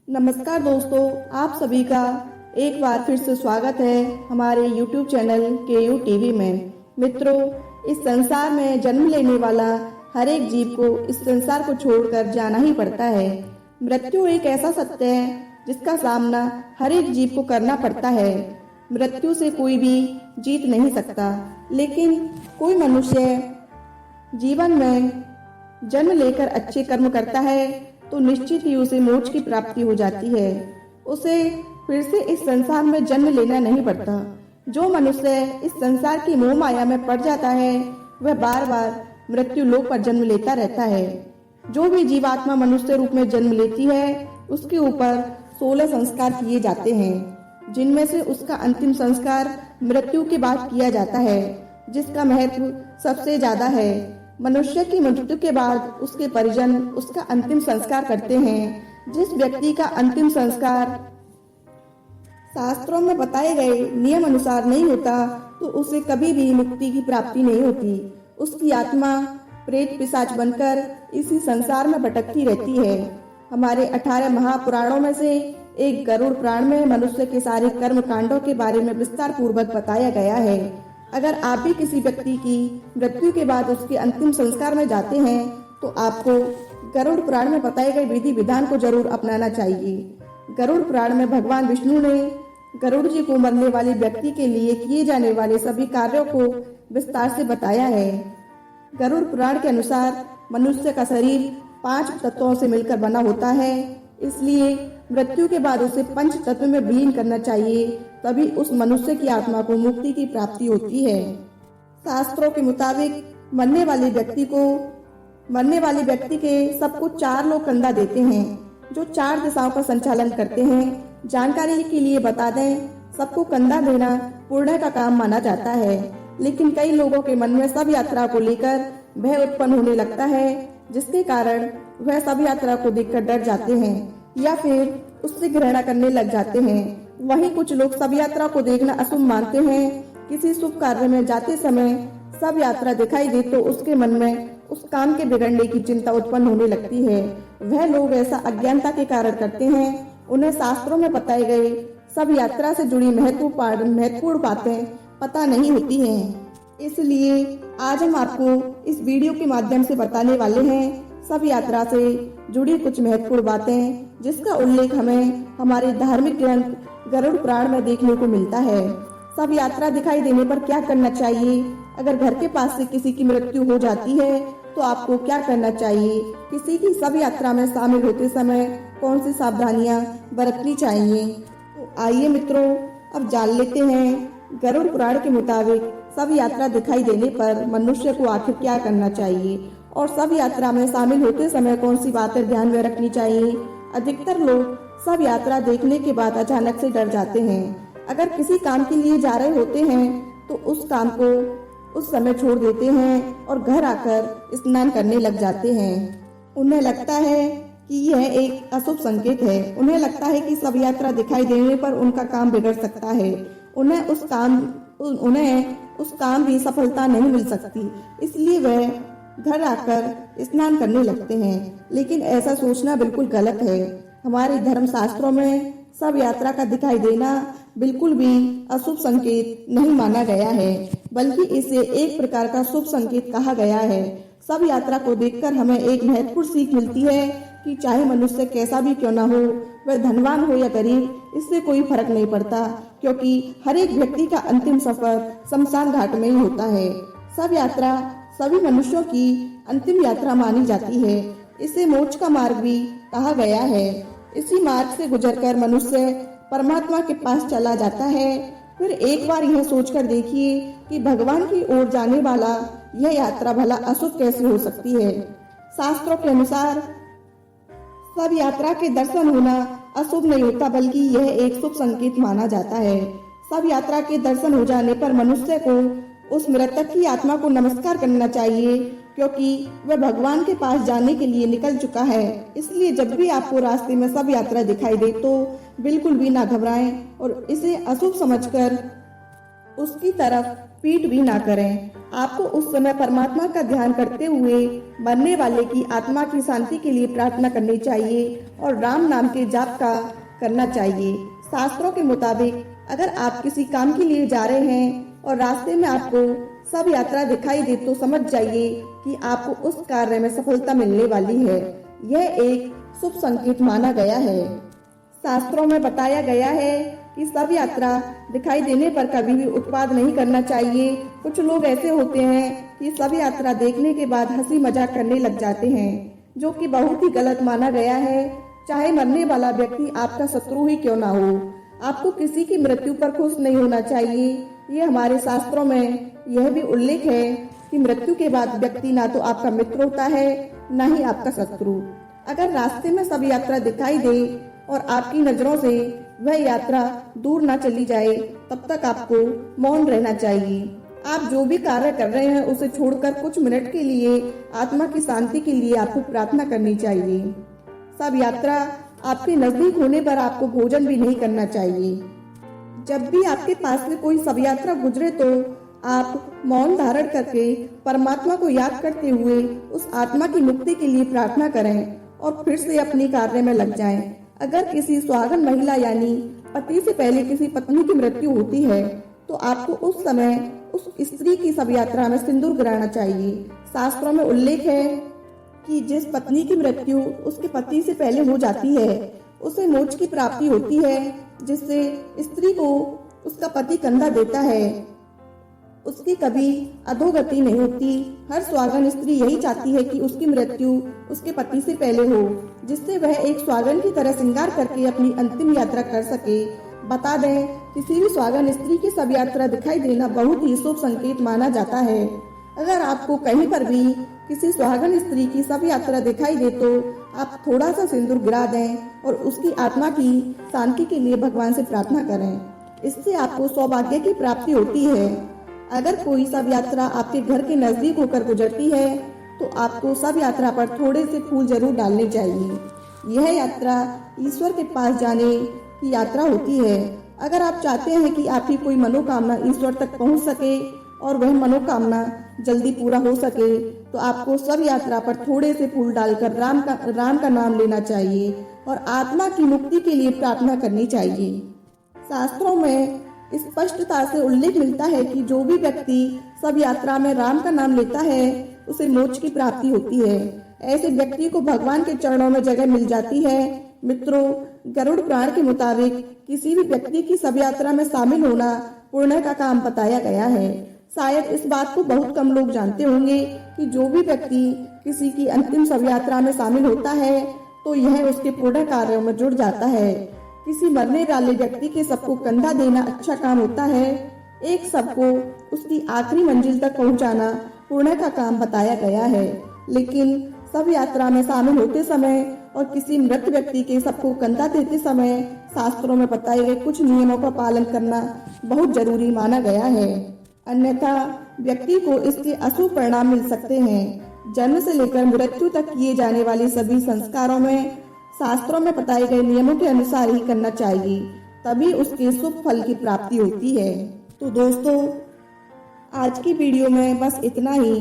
नमस्कार दोस्तों, आप सभी का एक बार फिर से स्वागत है हमारे YouTube चैनल KU TV में। मित्रों, इस संसार में जन्म लेने वाला हर एक जीव को इस संसार को छोड़कर जाना ही पड़ता है। मृत्यु एक ऐसा सत्य है जिसका सामना हर एक जीव को करना पड़ता है। मृत्यु से कोई भी जीत नहीं सकता, लेकिन कोई मनुष्य जीवन में जन्म लेकर अच्छे कर्म करता है तो निश्चित ही उसे मोक्ष की प्राप्ति हो जाती है। उसे फिर से इस संसार में जन्म लेना नहीं पड़ता। जो मनुष्य इस संसार की मोह माया में पड़ जाता है वह बार बार मृत्यु लोक पर जन्म लेता रहता है। जो भी जीवात्मा मनुष्य रूप में जन्म लेती है उसके ऊपर 16 संस्कार किए जाते हैं, जिनमें से उसका अंतिम संस्कार मृत्यु के बाद किया जाता है, जिसका महत्व सबसे ज्यादा है। मनुष्य की मृत्यु के बाद उसके परिजन उसका अंतिम संस्कार करते हैं। जिस व्यक्ति का अंतिम संस्कार शास्त्रों में बताए गए नियम अनुसार नहीं होता तो उसे कभी भी मुक्ति की प्राप्ति नहीं होती। उसकी आत्मा प्रेत पिशाच बनकर इसी संसार में भटकती रहती है। हमारे 18 महापुराणों में से एक गरुड़ पुराण में मनुष्य के सारे कर्म कांडों के बारे में विस्तार पूर्वक बताया गया है। अगर आप भी किसी व्यक्ति की मृत्यु के बाद उसके अंतिम संस्कार में जाते हैं तो आपको गरुड़ पुराण में बताए गए विधि विधान को जरूर अपनाना चाहिए। गरुड़ पुराण में भगवान विष्णु ने गरुड़ जी को मरने वाले व्यक्ति के लिए किए जाने वाले सभी कार्यों को विस्तार से बताया है। गरुड़ पुराण के अनुसार मनुष्य का शरीर 5 तत्वों से मिलकर बना होता है, इसलिए मृत्यु के बाद उसे 5 तत्व में विलीन करना चाहिए, तभी उस मनुष्य की आत्मा को मुक्ति की प्राप्ति होती है। शास्त्रों के मुताबिक मरने वाले व्यक्ति के सबको 4 लोग कंधा देते हैं, जो 4 दिशाओं का संचालन करते हैं। जानकारी के लिए बता दें, सबको कंधा देना पुण्य का काम माना जाता है, लेकिन कई लोगों के मन में शव यात्रा को लेकर भय उत्पन्न होने लगता है, जिसके कारण वह शव यात्रा को देखकर डर जाते हैं या फिर उससे घृणा करने लग जाते हैं। वहीं कुछ लोग शव यात्रा को देखना अशुभ मानते हैं। किसी शुभ कार्य में जाते समय शव यात्रा दिखाई दे तो उसके मन में उस काम के बिगड़ने की चिंता उत्पन्न होने लगती है। वह लोग ऐसा अज्ञानता के कारण करते हैं। उन्हें शास्त्रों में बताए गए शव यात्रा से जुड़ी महत्वपूर्ण बातें पता नहीं होती हैं। इसलिए आज हम आपको इस वीडियो के माध्यम से बताने वाले हैं शव यात्रा से जुड़ी कुछ महत्वपूर्ण बातें, जिसका उल्लेख हमें हमारे धार्मिक ग्रंथ गरुड़ पुराण में देखने को मिलता है। शव यात्रा दिखाई देने पर क्या करना चाहिए? अगर घर के पास से किसी की मृत्यु हो जाती है तो आपको क्या करना चाहिए? किसी की शव यात्रा में शामिल होते समय कौन सी सावधानियां बरतनी चाहिए? तो आइए मित्रों, अब जान लेते हैं गरुड़ पुराण के मुताबिक शव यात्रा दिखाई देने पर मनुष्य को आखिर क्या करना चाहिए और शव यात्रा में शामिल होते समय कौन सी बातें ध्यान में रखनी चाहिए। अधिकतर लोग शव यात्रा देखने के बाद अचानक से डर जाते हैं। अगर किसी काम के लिए जा रहे होते हैं तो उस काम को उस समय छोड़ देते हैं और घर आकर स्नान करने लग जाते हैं। उन्हें लगता है कि यह एक अशुभ संकेत है। उन्हें लगता है कि शव यात्रा दिखाई देने पर उनका काम बिगड़ सकता है। उन्हें उस काम की सफलता नहीं मिल सकती, इसलिए वह घर आकर स्नान करने लगते हैं। लेकिन ऐसा सोचना बिल्कुल गलत है। हमारे धर्म शास्त्रों में शव यात्रा का दिखाई देना बिल्कुल भी अशुभ संकेत नहीं माना गया है, बल्कि इसे एक प्रकार का शुभ संकेत कहा गया है। शव यात्रा को देखकर हमें एक महत्वपूर्ण सीख मिलती है कि चाहे मनुष्य कैसा भी क्यों न हो, वह धनवान हो या गरीब, इससे कोई फर्क नहीं पड़ता, क्योंकि हर एक व्यक्ति का अंतिम सफर शमशान घाट में ही होता है। शव यात्रा सभी मनुष्यों की अंतिम यात्रा मानी जाती है। इसे मोक्ष का मार्ग भी कहा गया है। इसी मार्ग से गुजरकर मनुष्य परमात्मा के पास चला जाता है। फिर एक बार यह सोचकर देखिए कि भगवान की ओर जाने वाला यह यात्रा भला अशुभ कैसे हो सकती है। शास्त्रों के अनुसार शव यात्रा के दर्शन होना अशुभ नहीं होता, बल्कि यह एक शुभ संकेत माना जाता है। शव यात्रा के दर्शन हो जाने पर मनुष्य को उस मृतक की आत्मा को नमस्कार करना चाहिए, क्योंकि वह भगवान के पास जाने के लिए निकल चुका है। इसलिए जब भी आपको रास्ते में शव यात्रा दिखाई दे तो बिल्कुल भी ना घबराएं और इसे अशुभ समझकर उसकी तरफ पीठ भी ना करें। आपको उस समय परमात्मा का ध्यान करते हुए मरने वाले की आत्मा की शांति के लिए प्रार्थना करनी चाहिए और राम नाम के जाप का करना चाहिए। शास्त्रों के मुताबिक अगर आप किसी काम के लिए जा रहे हैं और रास्ते में आपको सब यात्रा दिखाई दे तो समझ जाइए कि आपको उस कार्य में सफलता मिलने वाली है। यह एक शुभ संकेत माना गया है। शास्त्रों में बताया गया है कि सब यात्रा दिखाई देने पर कभी भी उत्पाद नहीं करना चाहिए। कुछ लोग ऐसे होते हैं कि सब यात्रा देखने के बाद हंसी मजाक करने लग जाते हैं, जो कि बहुत ही गलत माना गया है। चाहे मरने वाला व्यक्ति आपका शत्रु ही क्यों ना हो, आपको किसी की मृत्यु पर खुश नहीं होना चाहिए। ये हमारे शास्त्रों में यह भी उल्लेख है कि मृत्यु के बाद व्यक्ति ना तो आपका मित्र होता है न ही आपका शत्रु। अगर रास्ते में सब यात्रा दिखाई दे और आपकी नजरों से वह यात्रा दूर ना चली जाए, तब तक आपको मौन रहना चाहिए। आप जो भी कार्य कर रहे हैं उसे छोड़कर कुछ मिनट के लिए आत्मा की शांति के लिए आपको प्रार्थना करनी चाहिए। सब यात्रा आपके नजदीक होने पर आपको भोजन भी नहीं करना चाहिए। जब भी आपके पास में कोई सब यात्रा गुजरे तो आप मौन धारण करके परमात्मा को याद करते हुए उस आत्मा की मुक्ति के लिए प्रार्थना करें और फिर से अपने कार्य में लग जाएं। अगर किसी सुहागन महिला यानी पति से पहले किसी पत्नी की मृत्यु होती है तो आपको उस समय उस स्त्री की सब यात्रा में सिंदूर गिराना चाहिए। शास्त्रों में उल्लेख है कि जिस पत्नी की मृत्यु उसके पति से पहले हो जाती है उसे मोक्ष की प्राप्ति होती है, जिससे स्त्री को उसका पति कंधा देता है, उसकी कभी अधोगति नहीं होती। हर सुहागन स्त्री यही चाहती है कि उसकी मृत्यु उसके पति से पहले हो, जिससे वह एक सुहागन की तरह श्रृंगार करके अपनी अंतिम यात्रा कर सके। बता दें, किसी भी सुहागन स्त्री की सब यात्रा दिखाई देना बहुत ही शुभ संकेत माना जाता है। अगर आपको कहीं पर भी किसी सुहागन स्त्री की सब यात्रा दिखाई दे तो आप थोड़ा सा सिंदूर गिरा दें और उसकी आत्मा की शांति के लिए भगवान से प्रार्थना करें। इससे आपको सौभाग्य की प्राप्ति होती है। अगर कोई सब यात्रा आपके घर के नजदीक होकर गुजरती है तो आपको सब यात्रा पर थोड़े से फूल जरूर डालने चाहिए। यह यात्रा ईश्वर के पास जाने की यात्रा होती है। अगर आप चाहते हैं कि आपकी कोई मनोकामना ईश्वर तक पहुंच सके और वह मनोकामना जल्दी पूरा हो सके तो आपको सब यात्रा पर थोड़े से फूल डालकर राम का नाम लेना चाहिए और आत्मा की मुक्ति के लिए प्रार्थना करनी चाहिए। शास्त्रों में स्पष्टता से उल्लेख मिलता है कि जो भी व्यक्ति सब यात्रा में राम का नाम लेता है उसे मोक्ष की प्राप्ति होती है। ऐसे व्यक्ति को भगवान के चरणों में जगह मिल जाती है। मित्रों, गरुड़ पुराण के मुताबिक किसी भी व्यक्ति की सब यात्रा में शामिल होना पुण्य का काम बताया गया है। शायद इस बात को बहुत कम लोग जानते होंगे कि जो भी व्यक्ति किसी की अंतिम सब यात्रा में शामिल होता है तो यह उसके पुण्य कार्यों में जुड़ जाता है। किसी मरने वाले व्यक्ति के सबको कंधा देना अच्छा काम होता है। एक सबको उसकी आखिरी मंजिल तक पहुंचाना पुण्य का काम बताया गया है। लेकिन सब यात्रा में शामिल होते समय और किसी मृत व्यक्ति के सबको कंधा देते समय शास्त्रों में बताए गए कुछ नियमों का पालन करना बहुत जरूरी माना गया है, अन्यथा व्यक्ति को इसके अशुभ परिणाम मिल सकते हैं। जन्म से लेकर मृत्यु तक किए जाने वाले सभी संस्कारों में शास्त्रों में बताए गए नियमों के अनुसार ही करना चाहिए, तभी उसके शुभ फल की प्राप्ति होती है। तो दोस्तों, आज की वीडियो में बस इतना ही।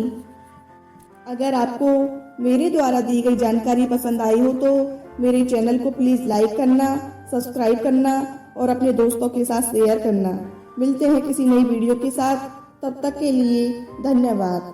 अगर आपको मेरे द्वारा दी गई जानकारी पसंद आई हो तो मेरे चैनल को प्लीज लाइक करना, सब्सक्राइब करना और अपने दोस्तों के साथ शेयर करना। मिलते हैं किसी नई वीडियो के साथ, तब तक के लिए धन्यवाद।